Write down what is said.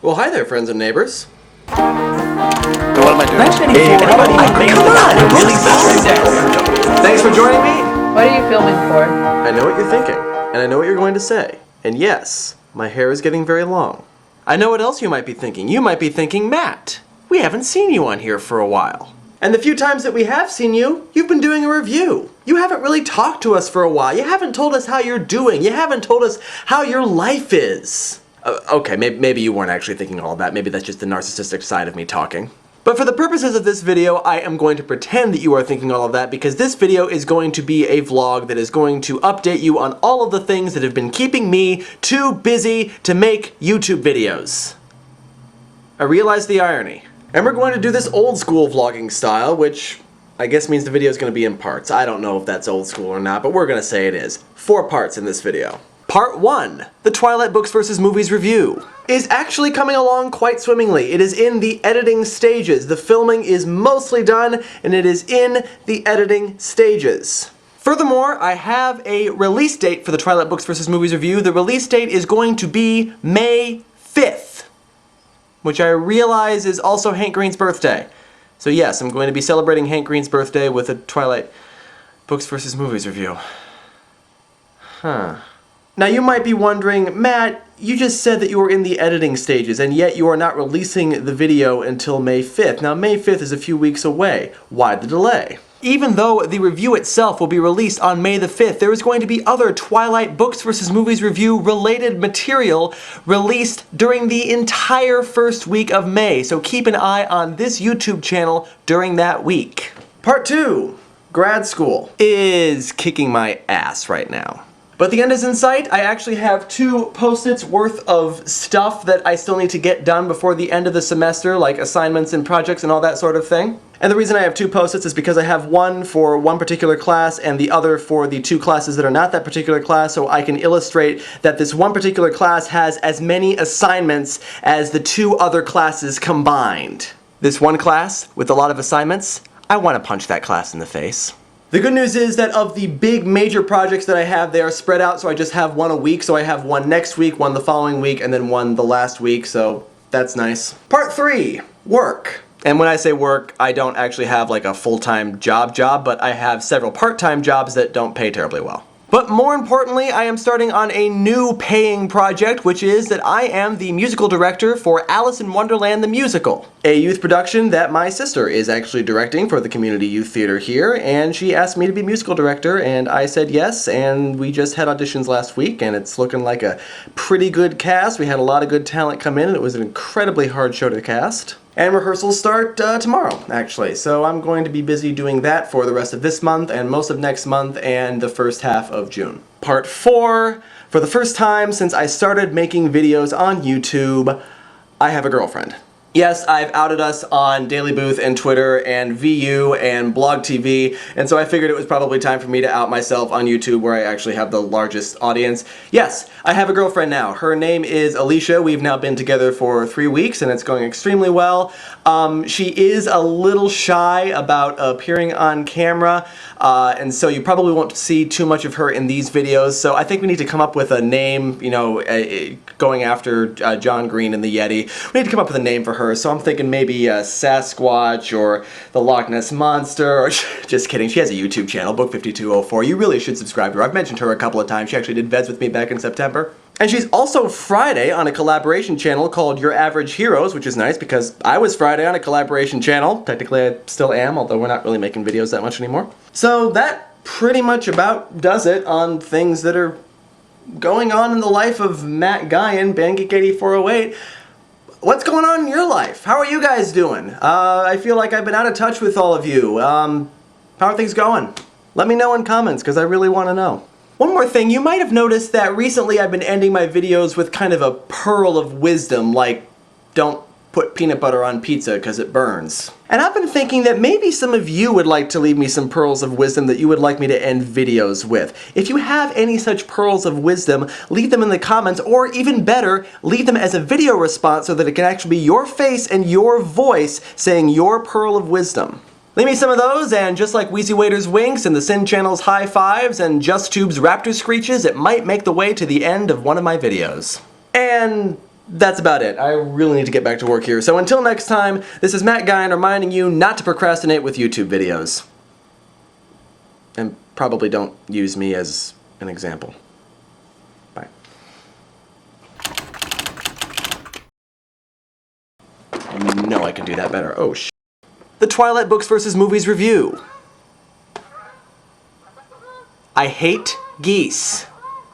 Well, hi there, friends and neighbors. So what am I doing? Hey, come on! Really Thanks for joining me. What are you filming for? I know what you're thinking, and I know what you're going to say. And yes, my hair is getting very long. I know what else you might be thinking. You might be thinking, Matt, we haven't seen you on here for a while. And the few times that we have seen you, you've been doing a review. You haven't really talked to us for a while. You haven't told us how you're doing. You haven't told us how your life is. Okay, maybe you weren't actually thinking all of that. Maybe that's just the narcissistic side of me talking. But for the purposes of this video, I am going to pretend that you are thinking all of that because this video is going to be a vlog that is going to update you on all of the things that have been keeping me too busy to make YouTube videos. I realize the irony. And we're going to do this old school vlogging style, which I guess means the video is going to be in parts. I don't know if that's old school or not, but we're going to say it is. 4 parts in this video. Part 1, the Twilight Books vs. Movies review, is actually coming along quite swimmingly. It is in the editing stages. The filming is mostly done, and it is in the editing stages. Furthermore, I have a release date for the Twilight Books vs. Movies review. The release date is going to be May 5th, which I realize is also Hank Green's birthday. So yes, I'm going to be celebrating Hank Green's birthday with a Twilight Books vs. Movies review. Huh. Now you might be wondering, Matt, you just said that you were in the editing stages, and yet you are not releasing the video until May 5th. Now May 5th is a few weeks away. Why the delay? Even though the review itself will be released on May the 5th, there is going to be other Twilight Books vs. Movies review related material released during the entire first week of May, so keep an eye on this YouTube channel during that week. Part 2, grad school, is kicking my ass right now. But the end is in sight. I actually have 2 post-its worth of stuff that I still need to get done before the end of the semester, like assignments and projects and all that sort of thing. And the reason I have 2 post-its is because I have one for one particular class and the other for the 2 classes that are not that particular class, so I can illustrate that this one particular class has as many assignments as the 2 other classes combined. This one class with a lot of assignments, I want to punch that class in the face. The good news is that of the big major projects that I have, they are spread out, so I just have one a week. So I have one next week, one the following week, and then one the last week, so that's nice. Part 3, work. And when I say work, I don't actually have like a full-time job, but I have several part-time jobs that don't pay terribly well. But more importantly, I am starting on a new paying project, which is that I am the musical director for Alice in Wonderland the Musical, a youth production that my sister is actually directing for the Community Youth Theater here, and she asked me to be musical director, and I said yes, and we just had auditions last week, and it's looking like a pretty good cast. We had a lot of good talent come in, and it was an incredibly hard show to cast. And rehearsals start tomorrow, actually, so I'm going to be busy doing that for the rest of this month and most of next month and the first half of June. Part 4, for the first time since I started making videos on YouTube, I have a girlfriend. Yes, I've outed us on Daily Booth and Twitter and VU and Blog TV, and so I figured it was probably time for me to out myself on YouTube where I actually have the largest audience. Yes, I have a girlfriend now. Her name is Alicia. We've now been together for 3 weeks and it's going extremely well. She is a little shy about appearing on camera, and so you probably won't see too much of her in these videos, so I think we need to come up with a name, you know, going after John Green and the Yeti. We need to come up with a name for her. So I'm thinking maybe Sasquatch or the Loch Ness Monster, or just kidding, she has a YouTube channel, Book5204. You really should subscribe to her. I've mentioned her a couple of times. She actually did Veds with me back in September. And she's also Friday on a collaboration channel called Your Average Heroes, which is nice because I was Friday on a collaboration channel. Technically I still am, although we're not really making videos that much anymore. So that pretty much about does it on things that are going on in the life of Matt Guyan, BandGeek8408. What's going on in your life? How are you guys doing? I feel like I've been out of touch with all of you. How are things going? Let me know in comments, because I really want to know. One more thing, you might have noticed that recently I've been ending my videos with kind of a pearl of wisdom, like, don't put peanut butter on pizza because it burns. And I've been thinking that maybe some of you would like to leave me some pearls of wisdom that you would like me to end videos with. If you have any such pearls of wisdom, leave them in the comments, or even better, leave them as a video response so that it can actually be your face and your voice saying your pearl of wisdom. Leave me some of those, and just like Wheezy Waiter's winks and the Sin Channel's high fives and Just Tube's raptor screeches, it might make the way to the end of one of my videos. And that's about it. I really need to get back to work here. So until next time, this is Matt Guyan reminding you not to procrastinate with YouTube videos. And probably don't use me as an example. Bye. No, I can do that better. Oh, The Twilight Books vs. Movies review. I hate geese.